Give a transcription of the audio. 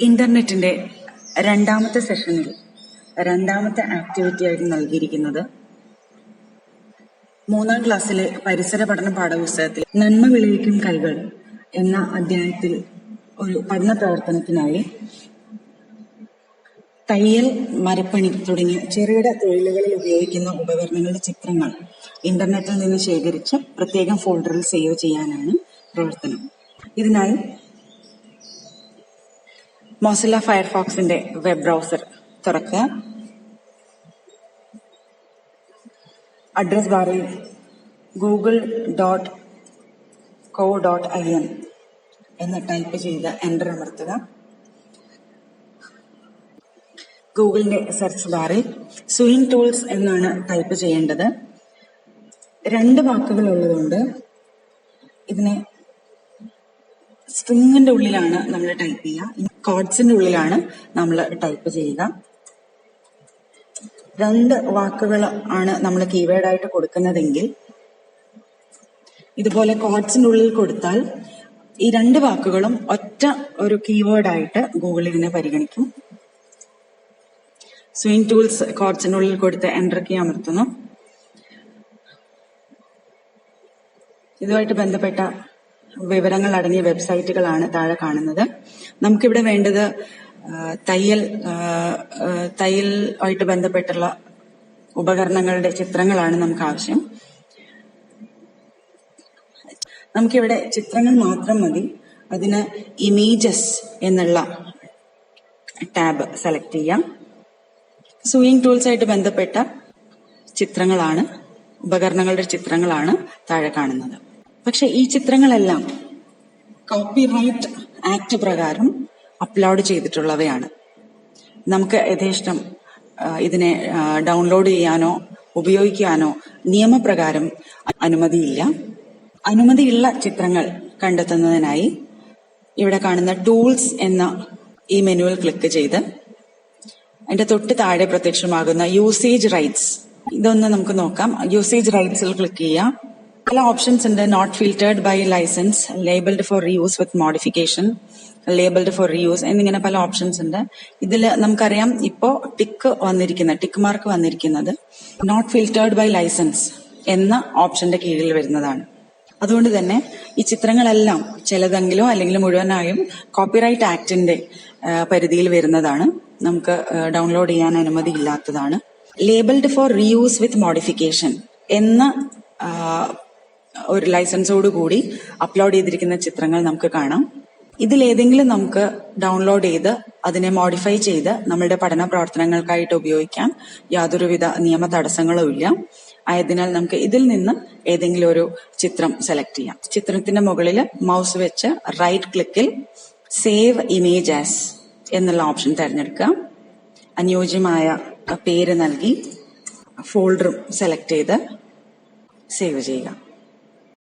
ഇന്റർനെറ്റിന്റെ രണ്ടാമത്തെ സെഷനിൽ രണ്ടാമത്തെ ആക്ടിവിറ്റി ആയിട്ട് നൽകിയിരിക്കുന്നത് 3-ാം ക്ലാസ്സിലെ പരിസര പഠന പാഠപുസ്തകത്തിൽ നന്മ വിളയിക്കും കൈകൾ എന്ന അധ്യായത്തിൽ ഒരു പഠന പ്രവർത്തനത്തിനായി തയ്യൽ, മരപ്പണി തുടങ്ങിയ ചെറുകിട തൊഴിലുകളിൽ ഉപയോഗിക്കുന്ന ഉപകരണങ്ങളുടെ ചിത്രങ്ങൾ ഇന്റർനെറ്റിൽ നിന്ന് ശേഖരിച്ച് പ്രത്യേകം ഫോൾഡറിൽ സേവ് ചെയ്യാനാണ് പ്രവർത്തനം. ഇതിനായി മോസില്ല ഫയർഫോക്സിന്റെ വെബ് ബ്രൗസർ തുറക്കുക. അഡ്രസ് ബാറിൽ google.co.in എന്ന് ടൈപ്പ് ചെയ്ത് എന്റർ അമർത്തുക. ഗൂഗിളിന്റെ സെർച്ച് ബാറിൽ സ്വിംഗ് ടൂൾസ് എന്നാണ് ടൈപ്പ് ചെയ്യേണ്ടത്. 2 വാക്കുകൾ ഉള്ളതുകൊണ്ട് ഇതിനെ സ്ട്രിങ്ങിന്റെ ഉള്ളിലാണ് നമ്മൾ ടൈപ്പ് ചെയ്യുക, കോഡ്സിന്റെ ഉള്ളിലാണ് നമ്മൾ ടൈപ്പ് ചെയ്യുക. 2 വാക്കുകൾ ആണ് നമ്മൾ കീവേഡ് ആയിട്ട് കൊടുക്കുന്നതെങ്കിൽ ഇതുപോലെ കോഡ്സിന്റെ ഉള്ളിൽ കൊടുത്താൽ ഈ 2 വാക്കുകളും ഒറ്റ ഒരു കീവേഡ് ആയിട്ട് ഗൂഗിൾ ഇതിനെ പരിഗണിക്കും. സ്വിംഗ് ടൂൾസ് കോഡ്സിന്റെ ഉള്ളിൽ കൊടുത്ത് എന്റർ കീ അമർത്തുന്നു. ഇതുമായിട്ട് ബന്ധപ്പെട്ട വിവരങ്ങൾ അടങ്ങിയ വെബ്സൈറ്റുകളാണ് താഴെ കാണുന്നത്. നമുക്കിവിടെ വേണ്ടത് തയ്യൽ ആയിട്ട് ബന്ധപ്പെട്ടുള്ള ഉപകരണങ്ങളുടെ ചിത്രങ്ങളാണ് നമുക്ക് ആവശ്യം. നമുക്കിവിടെ ചിത്രങ്ങൾ മാത്രം മതി. അതിന് ഇമേജസ് എന്നുള്ള ടാബ് സെലക്ട് ചെയ്യാം. സ്വിംഗ് ടൂൾസ് ആയിട്ട് ബന്ധപ്പെട്ട ചിത്രങ്ങളാണ്, ഉപകരണങ്ങളുടെ ചിത്രങ്ങളാണ് താഴെ കാണുന്നത്. പക്ഷെ ഈ ചിത്രങ്ങളെല്ലാം കോപ്പിറൈറ്റ് ആക്ട് പ്രകാരം അപ്ലോഡ് ചെയ്തിട്ടുള്ളവയാണ്. നമുക്ക് യഥേഷ്ടം ഇതിനെ ഡൗൺലോഡ് ചെയ്യാനോ ഉപയോഗിക്കാനോ നിയമപ്രകാരം അനുമതിയില്ല. അനുമതിയുള്ള ചിത്രങ്ങൾ കണ്ടെത്തുന്നതിനായി ഇവിടെ കാണുന്ന ടൂൾസ് എന്ന ഈ മെനുവിൽ ക്ലിക്ക് ചെയ്ത് അതിന്റെ തൊട്ട് താഴെ പ്രത്യക്ഷമാകുന്ന യൂസേജ് റൈറ്റ്സ്, ഇതൊന്ന് നമുക്ക് നോക്കാം. യൂസേജ് റൈറ്റ്സിൽ ക്ലിക്ക് ചെയ്യാം. പല ഓപ്ഷൻസ് ഉണ്ട്. Not filtered by licence, labelled for reuse with modification, labelled for reuse എന്നിങ്ങനെ പല ഓപ്ഷൻസ് ഉണ്ട്. ഇതിൽ നമുക്കറിയാം ഇപ്പോ ടിക്ക് മാർക്ക് വന്നിരിക്കുന്നത് നോട്ട് ഫിൽറ്റേർഡ് ബൈ ലൈസൻസ് എന്ന ഓപ്ഷന്റെ കീഴിൽ വരുന്നതാണ്. അതുകൊണ്ട് തന്നെ ഈ ചിത്രങ്ങളെല്ലാം ചിലതെങ്കിലും അല്ലെങ്കിൽ മുഴുവനായും കോപ്പിറൈറ്റ് ആക്ടിന്റെ പരിധിയിൽ വരുന്നതാണ്. നമുക്ക് ഡൗൺലോഡ് ചെയ്യാൻ അനുമതി ഇല്ലാത്തതാണ്. Labelled for reuse with modification എന്ന ഒരു ലൈസൻസോട് കൂടി അപ്ലോഡ് ചെയ്തിരിക്കുന്ന ചിത്രങ്ങൾ നമുക്ക് കാണാം. ഇതിലേതെങ്കിലും നമുക്ക് ഡൗൺലോഡ് ചെയ്ത് അതിനെ മോഡിഫൈ ചെയ്ത് നമ്മളുടെ പഠന പ്രവർത്തനങ്ങൾക്കായിട്ട് ഉപയോഗിക്കാൻ യാതൊരുവിധ നിയമ തടസ്സങ്ങളും ഇല്ല. ആയതിനാൽ നമുക്ക് ഇതിൽ നിന്ന് ഏതെങ്കിലും ഒരു ചിത്രം സെലക്ട് ചെയ്യാം. ചിത്രത്തിന്റെ മുകളിൽ മൗസ് വെച്ച് റൈറ്റ് ക്ലിക്കിൽ സേവ് ഇമേജ് ആസ് എന്നുള്ള ഓപ്ഷൻ തിരഞ്ഞെടുക്കുക. അനുയോജ്യമായ പേര് നൽകി ഫോൾഡറും സെലക്ട് ചെയ്ത് സേവ് ചെയ്യുക.